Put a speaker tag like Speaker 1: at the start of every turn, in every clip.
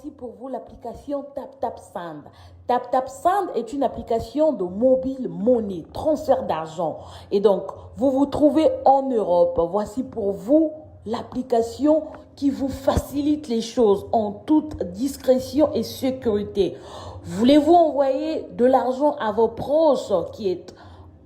Speaker 1: voici pour vous l'application TapTapSend. TapTapSend est une application de mobile money, transfert d'argent. Et donc, vous vous trouvez en Europe. Voici pour vous l'application qui vous facilite les choses en toute discrétion et sécurité. Voulez-vous envoyer de l'argent à vos proches qui est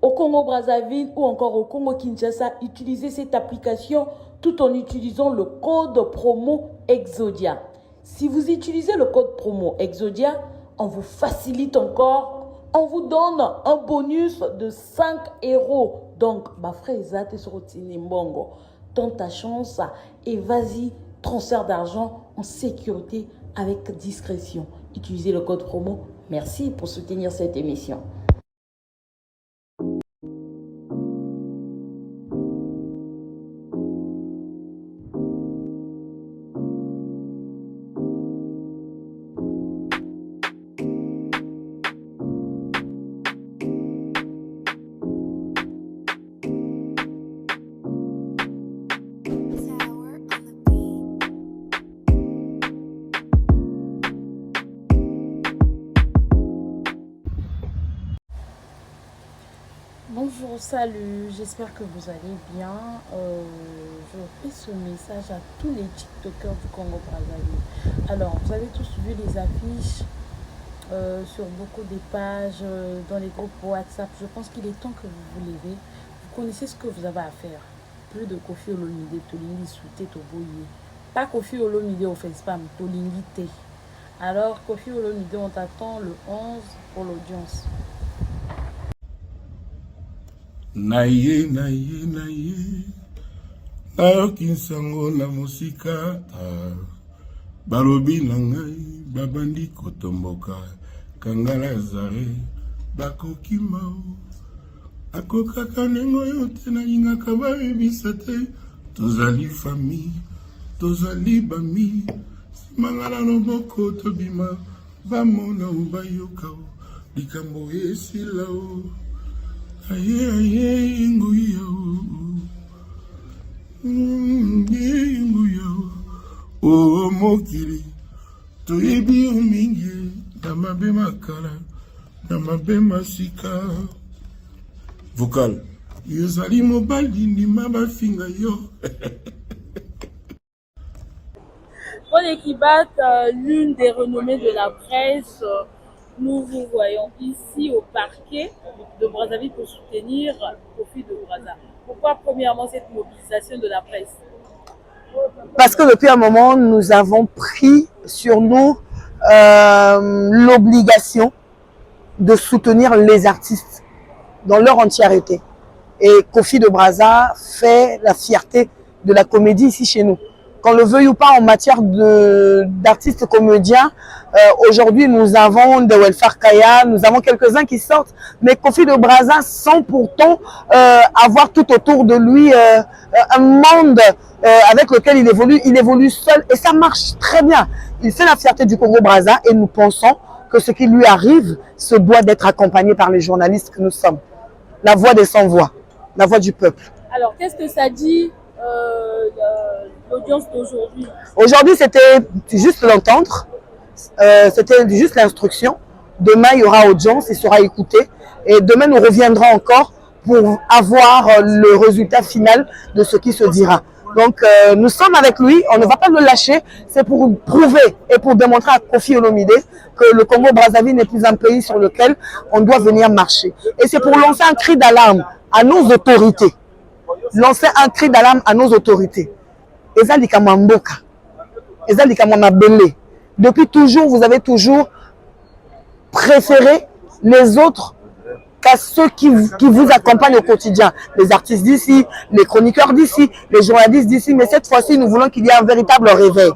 Speaker 1: au Congo-Brazzaville ou encore au Congo-Kinshasa? Utilisez cette application tout en utilisant le code promo Exodia. Si vous utilisez le code promo Exodia, on vous facilite encore, on vous donne un bonus de 5 euros. Donc, ma frère Isate Sorotini Mbongo, tente ta chance et vas-y, transfert d'argent en sécurité avec discrétion. Utilisez le code promo. Merci pour soutenir cette émission. Bonjour, salut, j'espère que vous allez bien. Je fais ce message à tous les TikTokers du Congo-Brazzaville. Alors, vous avez tous vu les affiches sur beaucoup des pages, dans les groupes WhatsApp. Je pense qu'il est temps que vous vous levez. Vous connaissez ce que vous avez à faire. Plus de Koffi Olomide, Tolingi Souté, Toboye. Pas Koffi Olomide au FacePam, Tolingi T. Alors, Koffi Olomide, on t'attend le 11 pour l'audience.
Speaker 2: Naye nayoki nsango na musika balobi na ngai babandi kotomboka kangala zare bakokima akokaka nengo yo te nalingaka bayebisa te tozali famille tozali bami simanga na loboko tobima bamona o bayoka o likambo esila o aye nguya o mokili toyebi o mingi na mabe makala na mabe masika vocal yozali mobali ndima bafinga yo.
Speaker 3: Paul Ekibat, l'une des renommées de la presse, nous vous voyons ici au parquet de Brazzaville pour soutenir Koffi de Brazza. Pourquoi premièrement cette mobilisation de la presse?
Speaker 4: Parce que depuis un moment, nous avons pris sur nous l'obligation de soutenir les artistes dans leur entièreté. Et Koffi de Brazza fait la fierté de la comédie ici chez nous. Qu'on le veuille ou pas, en matière d'artistes comédiens, aujourd'hui nous avons de Welfare Kaya, nous avons quelques-uns qui sortent, mais Koffi de Brazza sans pourtant avoir tout autour de lui un monde avec lequel il évolue seul et ça marche très bien. Il fait la fierté du Congo-Brazza et nous pensons que ce qui lui arrive se doit d'être accompagné par les journalistes que nous sommes. La voix des sans-voix, la voix du peuple.
Speaker 3: Alors qu'est-ce que ça dit l'audience d'aujourd'hui?
Speaker 4: Aujourd'hui, c'était juste l'entendre, c'était juste l'instruction. Demain, il y aura audience, il sera écouté. Et demain, nous reviendrons encore pour avoir le résultat final de ce qui se dira. Donc, nous sommes avec lui, on ne va pas le lâcher. C'est pour prouver et pour démontrer à Koffi Olomide que le Congo-Brazzaville n'est plus un pays sur lequel on doit venir marcher. Et c'est pour lancer un cri d'alarme à nos autorités. Lancer un cri d'alarme à nos autorités. Depuis toujours, vous avez toujours préféré les autres qu'à ceux qui vous accompagnent au quotidien. Les artistes d'ici, les chroniqueurs d'ici, les journalistes d'ici. Mais cette fois-ci, nous voulons qu'il y ait un véritable réveil.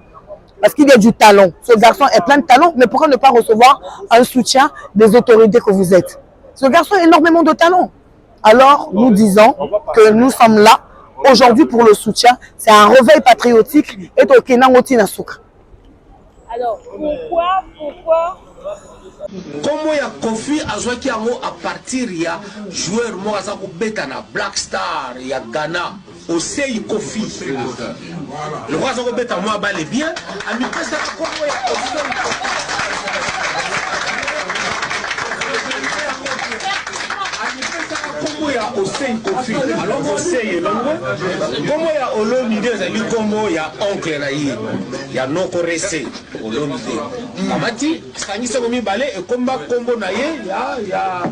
Speaker 4: Parce qu'il y a du talent. Ce garçon est plein de talent, mais pourquoi ne pas recevoir un soutien des autorités que vous êtes? Ce garçon a énormément de talent. Alors, nous disons que nous sommes là aujourd'hui pour le soutien. C'est un réveil patriotique et
Speaker 3: alors, pourquoi
Speaker 5: Comment ya Koffi a à partir ya joueur moi ça beta na Black Star ya Ghana osei kofi le roi azokobeta mwa bale bien amipesaka kombo ya osei kombo ya osei kofi alors osei elongo kombo ya olomide ezali kombo ya oncle na ye ya nokorese olomide amati sangisango mibale ekomba kombo na ye ya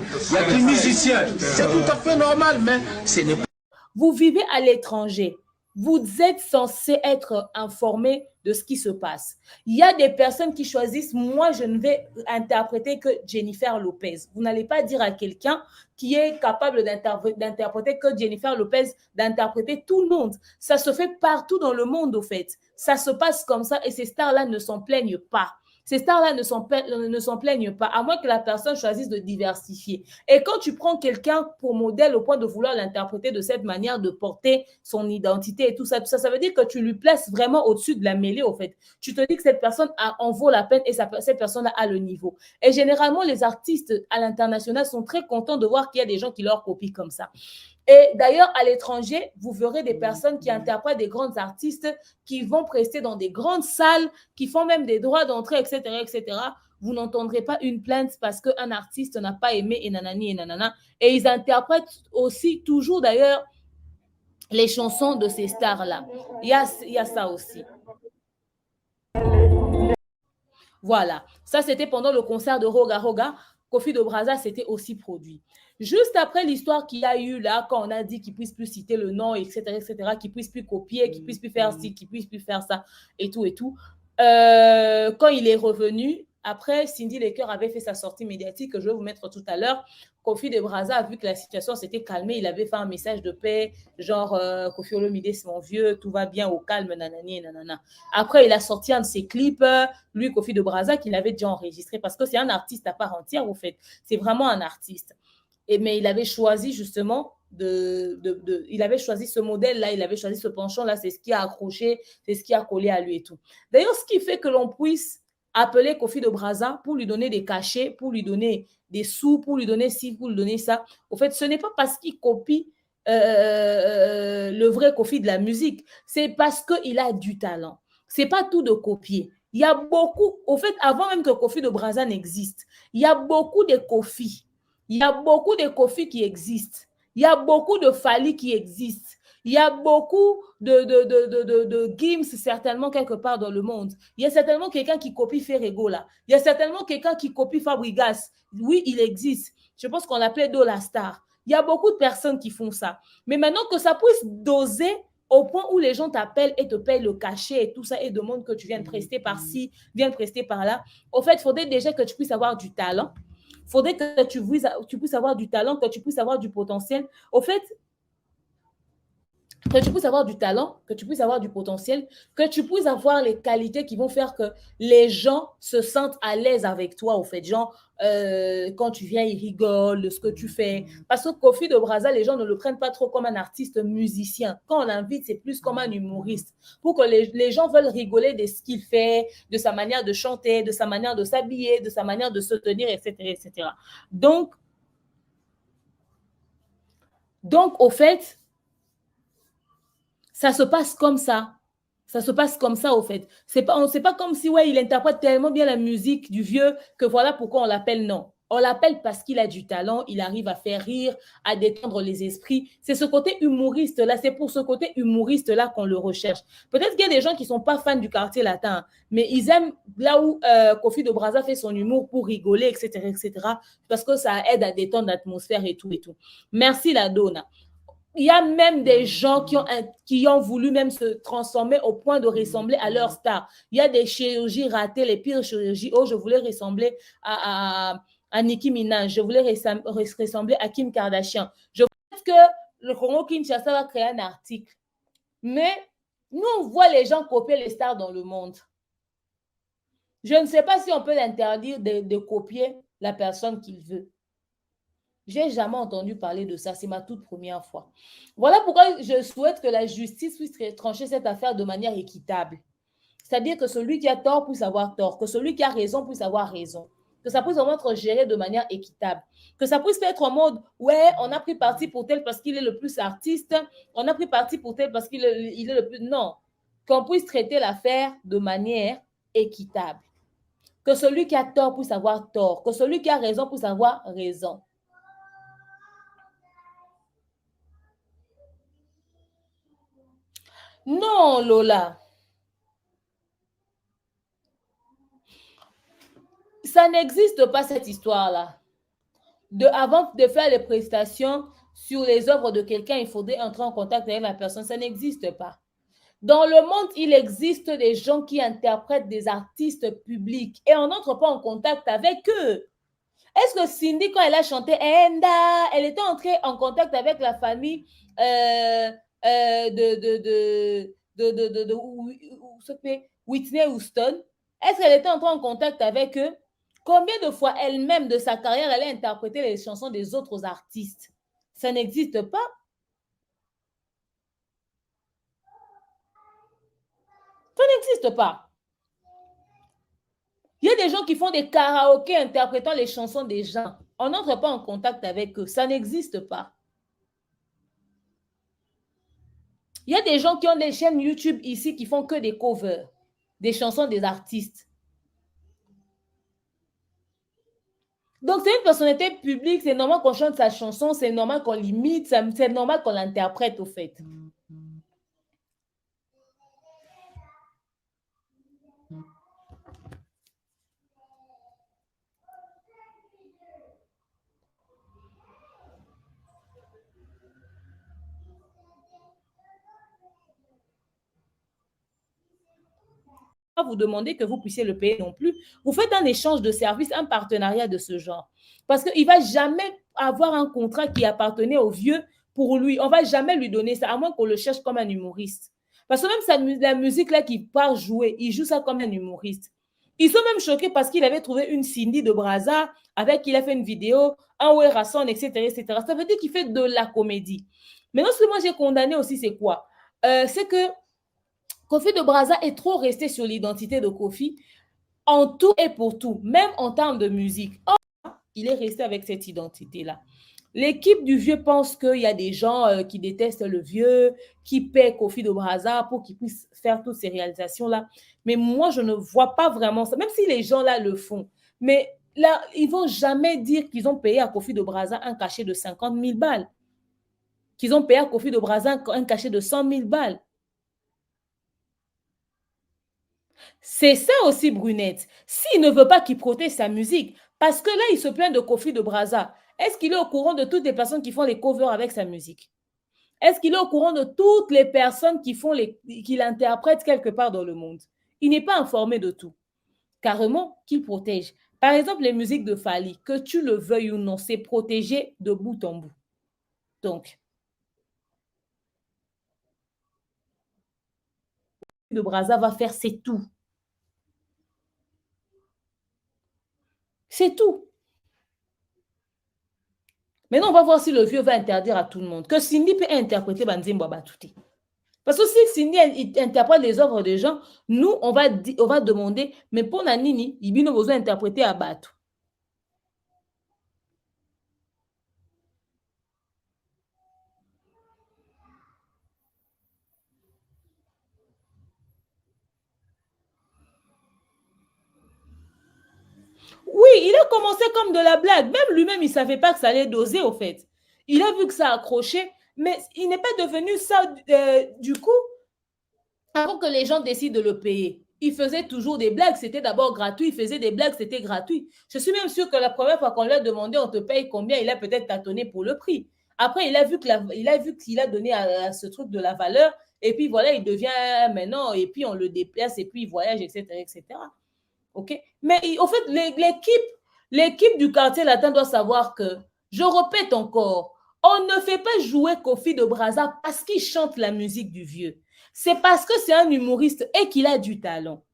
Speaker 5: kimusicien c'est tout à fait normal mais ce n'est pas.
Speaker 1: Vous vivez à l'étranger. Vous êtes censé être informé de ce qui se passe. Il y a des personnes qui choisissent, moi, je ne vais interpréter que Jennifer Lopez. Vous n'allez pas dire à quelqu'un qui est capable d'interpréter que Jennifer Lopez, d'interpréter tout le monde. Ça se fait partout dans le monde, au fait. Ça se passe comme ça et ces stars-là ne s'en plaignent pas. Ces stars-là ne s'en plaignent pas, à moins que la personne choisisse de diversifier. Et quand tu prends quelqu'un pour modèle au point de vouloir l'interpréter de cette manière, de porter son identité et tout ça, ça veut dire que tu lui places vraiment au-dessus de la mêlée, au fait. Tu te dis que cette personne en vaut la peine et cette personne a le niveau. Et généralement, les artistes à l'international sont très contents de voir qu'il y a des gens qui leur copient comme ça. Et d'ailleurs, à l'étranger, vous verrez des personnes qui interprètent des grands artistes qui vont prester dans des grandes salles, qui font même des droits d'entrée, etc., etc. Vous n'entendrez pas une plainte parce qu'un artiste n'a pas aimé et nanani et nanana. Et ils interprètent aussi toujours, d'ailleurs, les chansons de ces stars-là. Il y a ça aussi. Voilà. Ça, c'était pendant le concert de Roga Roga. Kofi de Brazza s'était aussi produit. Juste après l'histoire qu'il y a eu là, quand on a dit qu'il ne puisse plus citer le nom, etc., qu'il ne puisse plus copier, qu'il ne puisse plus faire ci, qu'il ne puisse plus faire ça, et tout, quand il est revenu, après, Cindy Lecker avait fait sa sortie médiatique que je vais vous mettre tout à l'heure. Kofi de Brazza a vu que la situation s'était calmée, il avait fait un message de paix, genre Kofi Olomide, c'est mon vieux, tout va bien, au calme, nanani et nanana. Après, il a sorti un de ses clips, lui, Kofi de Brazza, qu'il avait déjà enregistré, parce que c'est un artiste à part entière, au fait. C'est vraiment un artiste. Mais il avait choisi justement il avait choisi ce modèle-là, il avait choisi ce penchant-là, c'est ce qui a accroché, c'est ce qui a collé à lui et tout. D'ailleurs, ce qui fait que l'on puisse appeler Kofi de Brazza pour lui donner des cachets, pour lui donner des sous, pour lui donner ci, pour lui donner ça, au fait, ce n'est pas parce qu'il copie le vrai Kofi de la musique, c'est parce qu'il a du talent. C'est pas tout de copier. Il y a beaucoup, au fait, avant même que Kofi de Brazza n'existe, il y a beaucoup de Kofi. Il y a beaucoup de Kofi qui existent. Il y a beaucoup de Fali qui existent. Il y a beaucoup de Gims certainement quelque part dans le monde. Il y a certainement quelqu'un qui copie Ferrego là. Il y a certainement quelqu'un qui copie Fabregas. Oui, il existe. Je pense qu'on l'appelait Dola Star. Il y a beaucoup de personnes qui font ça. Mais maintenant que ça puisse doser au point où les gens t'appellent et te payent le cachet et tout ça et demandent que tu viennes prester par-ci, viennes prester par-là. Au fait, il faudrait déjà que tu puisses avoir du talent. Il faudrait que tu puisses avoir du talent, que tu puisses avoir du potentiel. Au fait, que tu puisses avoir du talent, que tu puisses avoir du potentiel, que tu puisses avoir les qualités qui vont faire que les gens se sentent à l'aise avec toi, au fait. Genre, quand tu viens, ils rigolent de ce que tu fais. Parce que Kofi de Brazza, les gens ne le prennent pas trop comme un artiste musicien. Quand on l'invite, c'est plus comme un humoriste. Pour que les gens veulent rigoler de ce qu'il fait, de sa manière de chanter, de sa manière de s'habiller, de sa manière de se tenir, etc., etc. Donc, au fait, ça se passe comme ça. Ça se passe comme ça, au fait. C'est pas comme si, ouais, il interprète tellement bien la musique du vieux que voilà pourquoi on l'appelle. Non. On l'appelle parce qu'il a du talent, il arrive à faire rire, à détendre les esprits. C'est ce côté humoriste-là, c'est pour ce côté humoriste-là qu'on le recherche. Peut-être qu'il y a des gens qui ne sont pas fans du quartier latin, mais ils aiment là où Kofi de Brazza fait son humour pour rigoler, etc., parce que ça aide à détendre l'atmosphère et tout, et tout. Merci, la Donna. Il y a même des gens qui ont voulu même se transformer au point de ressembler à leur star. Il y a des chirurgies ratées, les pires chirurgies. Oh, je voulais ressembler à Nicki Minaj. Je voulais ressembler à Kim Kardashian. Je pense que le Congo-Kinshasa va créer un article. Mais nous, on voit les gens copier les stars dans le monde. Je ne sais pas si on peut l'interdire de copier la personne qu'il veut. Je n'ai jamais entendu parler de ça. C'est ma toute première fois. Voilà pourquoi je souhaite que la justice puisse trancher cette affaire de manière équitable. C'est-à-dire que celui qui a tort puisse avoir tort, que celui qui a raison puisse avoir raison. que ça puisse vraiment être géré de manière équitable. Que ça puisse être en mode, ouais, on a pris parti pour tel parce qu'il est le plus artiste, on a pris parti pour tel parce qu'il est le plus... Non, qu'on puisse traiter l'affaire de manière équitable. Que celui qui a tort puisse avoir tort, que celui qui a raison puisse avoir raison. Non, Lola. Ça n'existe pas, cette histoire-là. Avant de faire les prestations sur les œuvres de quelqu'un, il faudrait entrer en contact avec la personne. Ça n'existe pas. Dans le monde, il existe des gens qui interprètent des artistes publics et on n'entre pas en contact avec eux. Est-ce que Cindy, quand elle a chanté Enda, elle était entrée en contact avec la famille de Whitney Houston? Est-ce qu'elle était entrée en contact avec eux? Combien de fois elle-même de sa carrière, elle a interprété les chansons des autres artistes? Ça n'existe pas. Ça n'existe pas. Il y a des gens qui font des karaokés interprétant les chansons des gens. On n'entre pas en contact avec eux. Ça n'existe pas. Il y a des gens qui ont des chaînes YouTube ici qui font que des covers, des chansons des artistes. Donc, c'est une personnalité publique, c'est normal qu'on chante sa chanson, c'est normal qu'on l'imite, c'est normal qu'on l'interprète au fait. Vous demandez que vous puissiez le payer non plus. Vous faites un échange de services, un partenariat de ce genre. Parce qu'il ne va jamais avoir un contrat qui appartenait au vieux pour lui. On ne va jamais lui donner ça, à moins qu'on le cherche comme un humoriste. Parce que même la musique là qu'il part jouer, il joue ça comme un humoriste. Ils sont même choqués parce qu'il avait trouvé une Cindy de Brazza avec qui il a fait une vidéo, un Werrason, etc., etc. Ça veut dire qu'il fait de la comédie. Maintenant, ce que moi j'ai condamné aussi, c'est quoi? C'est que Kofi de Brazza est trop resté sur l'identité de Kofi en tout et pour tout, même en termes de musique. Or, il est resté avec cette identité-là. L'équipe du vieux pense qu'il y a des gens qui détestent le vieux, qui paient Kofi de Brazza pour qu'il puisse faire toutes ces réalisations-là. Mais moi, je ne vois pas vraiment ça, même si les gens-là le font. Mais là, ils ne vont jamais dire qu'ils ont payé à Kofi de Brazza un cachet de 50 000 balles, qu'ils ont payé à Kofi de Brazza un cachet de 100 000 balles. C'est ça aussi, Brunette. S'il ne veut pas qu'il protège sa musique, parce que là, il se plaint de Kofi de Brazza, est-ce qu'il est au courant de toutes les personnes qui font les covers avec sa musique? Est-ce qu'il est au courant de toutes les personnes qui l'interprètent quelque part dans le monde? Il n'est pas informé de tout. Carrément, qu'il protège. Par exemple, les musiques de Fally, que tu le veuilles ou non, c'est protégé de bout en bout. Donc, de Brazza va faire c'est tout. C'est tout. Maintenant, on va voir si le vieux va interdire à tout le monde. Que Cindy peut interpréter Banzimbo Batouti. Parce que si Cindy interprète les œuvres des gens, nous, on va demander, mais pour Nanini, il a besoin d'interpréter à Batou. Oui, il a commencé comme de la blague. Même lui-même, il ne savait pas que ça allait doser, au fait. Il a vu que ça accrochait, mais il n'est pas devenu ça du coup, avant que les gens décident de le payer. Il faisait toujours des blagues, c'était d'abord gratuit. Il faisait des blagues, c'était gratuit. Je suis même sûre que la première fois qu'on lui a demandé on te paye combien, il a peut-être tâtonné pour le prix. Après, il a vu qu'il a donné à ce truc de la valeur, et puis voilà, il devient maintenant, et puis on le déplace, et puis il voyage, etc., etc. OK? Mais au fait, l'équipe du quartier latin doit savoir que, je répète encore, on ne fait pas jouer Kofi de Brazza parce qu'il chante la musique du vieux. C'est parce que c'est un humoriste et qu'il a du talent.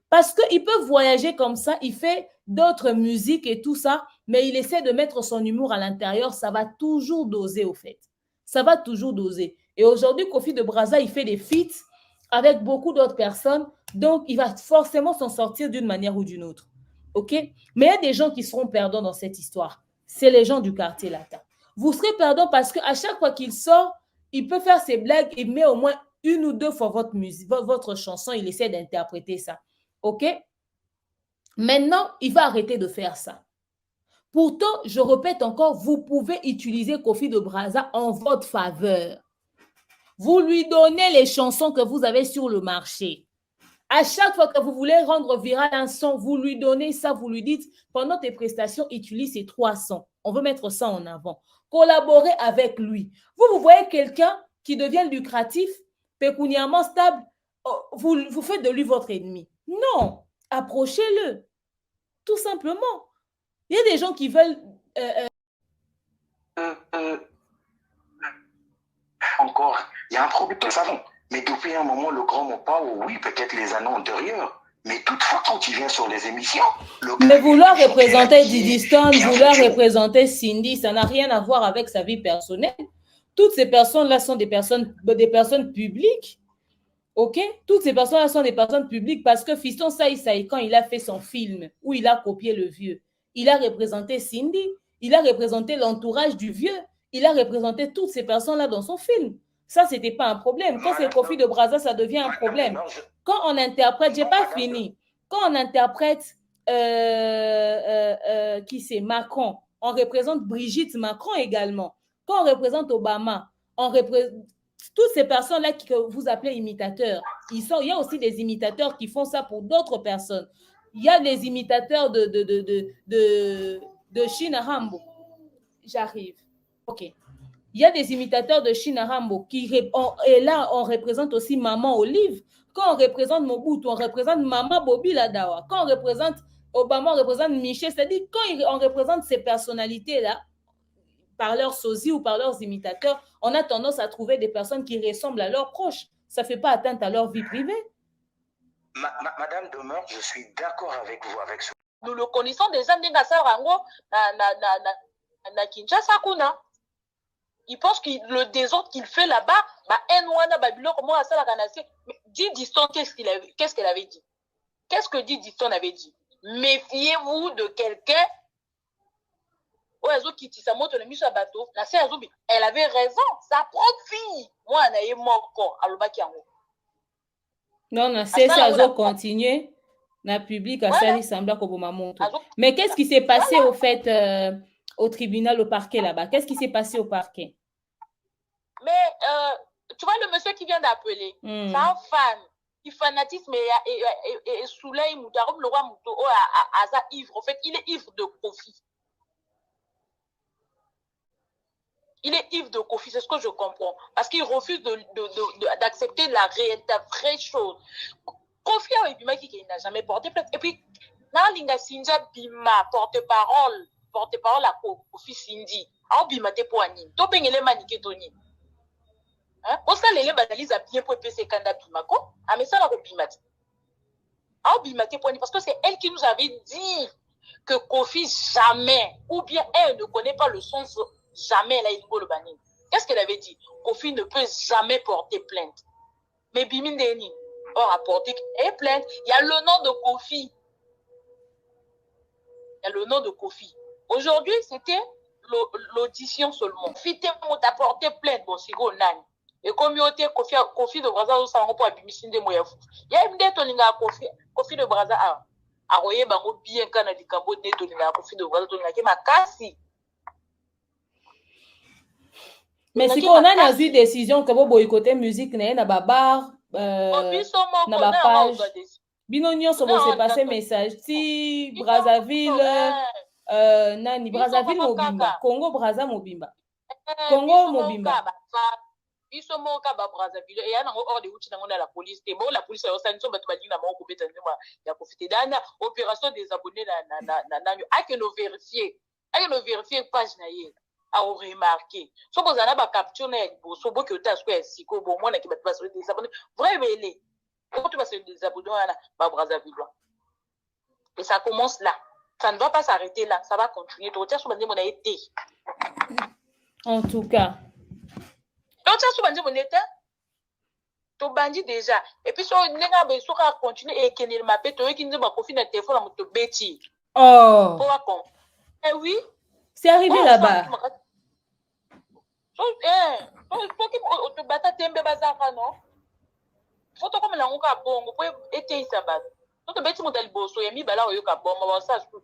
Speaker 1: Parce qu'il peut voyager comme ça, il fait d'autres musiques et tout ça, mais il essaie de mettre son humour à l'intérieur, ça va toujours doser au fait. Ça va toujours doser. Et aujourd'hui, Kofi de Brazza, il fait des feats avec beaucoup d'autres personnes, donc il va forcément s'en sortir d'une manière ou d'une autre. OK? Mais il y a des gens qui seront perdants dans cette histoire. C'est les gens du quartier latin. Vous serez perdants parce qu'à chaque fois qu'il sort, il peut faire ses blagues et met au moins une ou deux fois votre musique, votre chanson, il essaie d'interpréter ça. OK? Maintenant, il va arrêter de faire ça. Pourtant, je répète encore, vous pouvez utiliser Kofi de Brazza en votre faveur. Vous lui donnez les chansons que vous avez sur le marché. À chaque fois que vous voulez rendre viral un son, vous lui donnez ça, vous lui dites, pendant tes prestations, utilise ces 3 sons. On veut mettre ça en avant. Collaborez avec lui. Vous voyez quelqu'un qui devient lucratif, pécuniairement stable, vous faites de lui votre ennemi. Non, approchez-le. Tout simplement. Il y a des gens qui veulent...
Speaker 6: Encore, il y a un problème, nous savons. Mais depuis un moment, le grand mot pas, oui, peut-être les années antérieures. Mais toutefois, quand il vient sur les émissions...
Speaker 1: Mais vouloir représenter Diddy Stone, vouloir représenter Cindy, ça n'a rien à voir avec sa vie personnelle. Toutes ces personnes-là sont des personnes publiques. OK? Toutes ces personnes-là sont des personnes publiques parce que Fiston Saïsaï, quand il a fait son film où il a copié le vieux, il a représenté Cindy, il a représenté l'entourage du vieux, il a représenté toutes ces personnes-là dans son film. Ça, ce n'était pas un problème. Quand c'est Kofi de Brazza, ça devient un problème. Quand on interprète, j'ai pas fini, quand on interprète qui c'est Macron, on représente Brigitte Macron également. Quand on représente Obama, on représente toutes ces personnes-là que vous appelez imitateurs. Il y a aussi des imitateurs qui font ça pour d'autres personnes. Il y a des imitateurs de Shina Rambo. J'arrive. OK. Il y a des imitateurs de Shina Rambo et là, on représente aussi Maman Olive. Quand on représente Mobutu, on représente Maman Bobby Ladawa. Quand on représente Obama, on représente Michel. C'est-à-dire, quand on représente ces personnalités-là, par leurs sosies ou par leurs imitateurs, on a tendance à trouver des personnes qui ressemblent à leurs proches. Ça ne fait pas atteinte à leur vie privée.
Speaker 6: Madame Demeure, je suis d'accord avec vous avec ce...
Speaker 7: Nous le connaissons déjà, na Kinshasa kuna. Il pense que le désordre qu'il fait là-bas, Diddy Stone, qu'est-ce qu'elle avait dit? Qu'est-ce que Diddy Stone avait dit? Méfiez-vous de quelqu'un. Elle avait raison, sa propre fille. Moi, elle est mort.
Speaker 1: Non, c'est ça, ils ont continué. Na public à ça, il semble comme Mamonto. Mais qu'est-ce qui s'est passé au fait au tribunal, au parquet là-bas? Qu'est-ce qui s'est passé au parquet?
Speaker 7: Mais tu vois le monsieur qui vient d'appeler, c'est un fan. Il fanatisme et Souley Moutarom, le roi Mouto, Aza ivre. En fait, il est ivre de Kofi. Il est ivre de Kofi, c'est ce que je comprends. Parce qu'il refuse d'accepter la vraie chose. Kofi a Bima qui n'a jamais porté plainte. Et puis, Nalinga Sinja Bima, porte-parole à Kofi Cindy. A Bima te poani. To bengele manike toni. On sait les banalises à bien pour PC Kanda Bimako. Ah, mais ça la Bima. A Bima te poani. Parce que c'est elle qui nous avait dit que Kofi jamais, ou bien elle ne connaît pas le sens. Jamais là, il le banni. Qu'est-ce qu'elle avait dit? Kofi ne peut jamais porter plainte. Mais Bimin Deni, on a porté plainte. Il y a le nom de Kofi. Il y a le nom de Kofi. Aujourd'hui, c'était l'audition seulement. Kofi t'a porté plainte. Bon, c'est gros, nani. Et comme il y a Kofi de Brazza, on s'en rend à Bimissin de Moyafou. Il y a une dette, on a Kofi de Brazza à Royer Bango bien quand on a dit Kambo de Kofi de Brazza, on a dit ma cassi.
Speaker 1: Mais si on a une décision que vous boycottez musique, na babar, na ba page. Binonion so bo se passer message. Si Brazzaville, nani Brazzaville Mobimba, Congo Brazza Mobimba, Congo Mobimba.
Speaker 7: Biso moka ba Brazzaville et yana hors de outil dans la police. Et bon la police a aussi ba tubali na moko beta ndema ya profiter dana opération des abonnés na a que nous vérifier. A que nous vérifier page na yé. A remarqué. So vous avez ba capture na so bo que ta square siko bon moi na ki ba passer des abonnés. Vrai belé. Quand tu vas se des abonnés na ba Brazzaville. Et ça commence là. Ça ne va pas s'arrêter là, ça va continuer. Tu retiens sur mon a été.
Speaker 1: En tout cas.
Speaker 7: Donc ça sur mon état. Tu bandit déjà. Et puis so nenga be so ka continuer et kenir mapé to ki nzeba Kofi na téléphone na moto beti.
Speaker 1: Oh,
Speaker 7: Pour comprendre. Eh oui.
Speaker 1: c'est arrivé là-bas.
Speaker 7: Soki bata tembe bazaka non. Foto comme la ngoka bongo po ete isabat. Toto beti modali boso ya mibala oyoka bongo ba sa tout.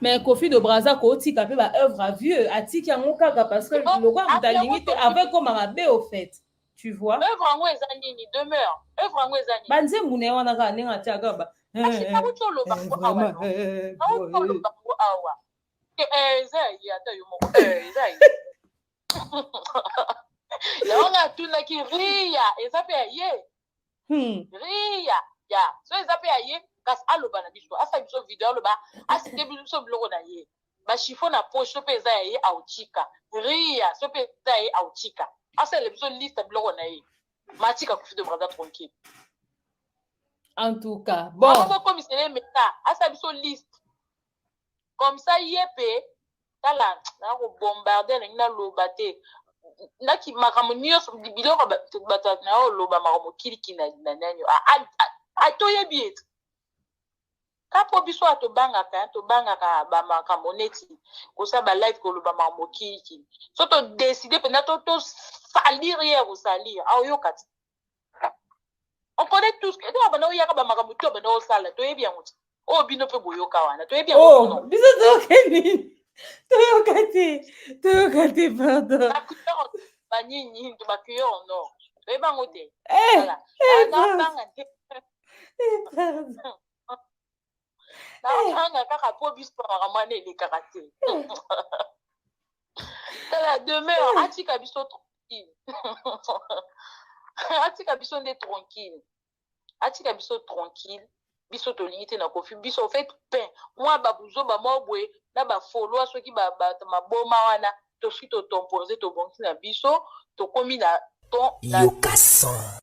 Speaker 1: Mais Kofi de Braza ko tika pe ba œuvre à vieux, atika ngoka parce que le roi mutalingi te avec comme rabé au fait. Tu vois?
Speaker 7: Œuvre en ezanini demeure. Œuvre en ezanini.
Speaker 1: Banze mune wana ka ninga tiaga ba.
Speaker 7: Ashika utolo ba ko awa. Utolo ba ko awa. Ezai ata yo moko. Ezai. Yonga tuna ki ria, ezape ye. Ria. Ya, so ezape ye kas aloba na biso. Asa biso video aloba, asite biso bloko na ye. Ba chiffon na poche so pe ye auchika. Ria, so pe ye auchika. Asa le biso liste bloko na ye. Matika Kofi de Braza tranquille.
Speaker 1: En tout cas, bon.
Speaker 7: Comme c'est meta, asa biso liste. Comme ça yepé tala na ko bombarder na lobate. Na ki makamunio so biloko bata na loba makamu kiliki na nanyo. Atoye biet. Kapo biso atobanga ka ba makamoneti. Ko sa ba live ko loba makamu kiliki. So to décider pe na to salir hier ou salir. Ayo kati. On connaît tous que to ba no yaka ba makamu to ba no sala to yebi yango. Oh bino pe boyoka wana. To yebi yango.
Speaker 1: Oh, biso to keni. Toyokati, pardon.
Speaker 7: Banini, tu vas cuire en or. Tu es bangoté.
Speaker 1: Voilà.
Speaker 7: Demeure, Atika biso tranquille. Atika biso nde tranquille. Atika biso tranquille. Biso to limité na Kofi. Biso fait pain. Moi, babuzo, ba mobwe. Na ba follow ceux qui ba maboma wana to suite to tomposer to bonki na biso to komi na ton
Speaker 8: Yokasan